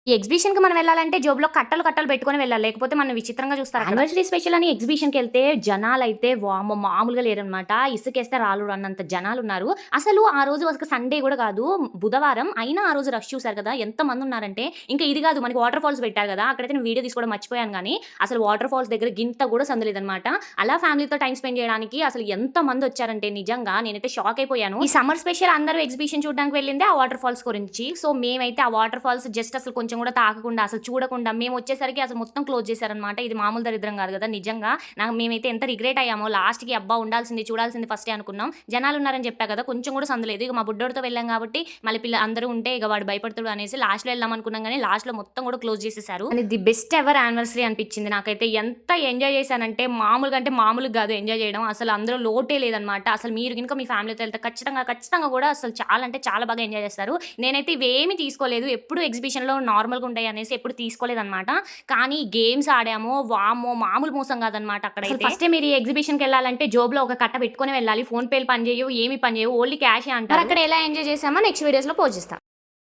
ఈ ఎగ్జిబిషన్‌కి మనం వెళ్ళాలంటే జేబులో కట్టలు కట్టలు పెట్టుకొని వెళ్ళాలి. లేకపోతే మనల్ని విచిత్రంగా చూస్తారు. యానివర్సరీ స్పెషల్ అని ఎగ్జిబిషన్‌కెళ్తే జనాలైతే వామ్మో! మామూలుగా లేరనమాట. ఇసుకేస్తే రాళ్ళు రానంత జనాలున్నారు. అసలు ఆ రోజు ఒక సండే గూడా కాదు. బుధవారం. అయినా ఆ రోజు రష్ చూసారు కదా! ఎంతమందున్నారంటే ఇంకా ఇది గాదు మనకి వాటర్ ఫాల్స్ పెట్టారు గదా! అక్కడైతే నేను వీడియో తీసుకోవడం మర్చిపోయాను గానీ, అసలు వాటర్ ఫాల్స్ దగ్గర గింత గూడా సందు లేదనమాట. అలా ఫ్యామిలీతో టైమ్ స్పెండ్ చేయడానికి అసలు ఎంతమందొచ్చారంటే నిజంగా నేనైతే షాక్ అయిపోయాను. ఈ సమ్మర్ స్పెషల్ అందరూ ఎగ్జిబిషన్ చూడడానికి వెళ్ళిందే ఆ వాటర్ ఫాల్స్ గురించి. సో, మేమైతే ఆ వాటర్ ఫాల్స్ జస్ట్ అసలు కొంచెం కూడా తాకకుండా, అసలు చూడకుండా మేమొచ్చేసరికి అసలు మొత్తం క్లోజ్ చేశారనమాట. ఇది మామూలు దరిద్రం గాదు గదా! నిజంగా మేమైతే ఎంత రిగ్రెట్ అయ్యామో లాస్ట్‌కి అబ్బా! ఉండాల్సింది, చూడాల్సింది ఫస్టే అనుకున్నాం. జనాలున్నారని చెప్పా కదా! కొంచెం కూడా సందు లేదు. ఇక మా బుడ్డోడితో వెళ్ళాం కాబట్టి మళ్ళీ అందరూ ఉంటే ఇక వాడు భయపడతాడు అనేసి లాస్ట్‌లో వెళ్దాం అనుకున్నాం గానీ లాస్ట్‌లో మొత్తం కూడా క్లోజ్ చేసేసారు. And the best ever anniversary అనిపించింది నాకైతే. ఎంత ఎంజాయ్ చేశానంటే మామూలుగా అంటే మామూలుగా గాదు ఎంజాయ్ చేయడం. అసలు అందులో లోటే లేదనమాట. అసలు మీరు గనుక మీ ఫ్యామిలీతో వెళ్తే ఖచ్చితంగా కూడా అసలు చాలా అంటే చాలా బాగా ఎంజాయ్ చేస్తారు. నేనైతే ఇవేమి తీసుకోలేదు. ఎప్పుడు ఎగ్జిబిషన్‌లో నార్మల్‌గా ఉంటాయి అనేసి ఎప్పుడు తీసుకోలేదనమాట. కానీ గేమ్స్ ఆడాము. వామ్మో! మామూలు మోసం కాదనమాట అక్కడైతే. ఫస్టే మీరు ఈ ఎగ్జిబిషన్‌కెళ్ళాలంటే జేబులో ఒక కట్ట పెట్టుకొని వెళ్ళాలి. ఫోన్ పేలు పనిచేయవు, ఏమి పనిచేయవు. ఓన్లీ క్యాషే అంటారు. మరి అక్కడ ఎలా ఎంజాయ్ చేసామో నెక్స్ట్ వీడియోస్‌లో పోస్ట్ చేస్తా.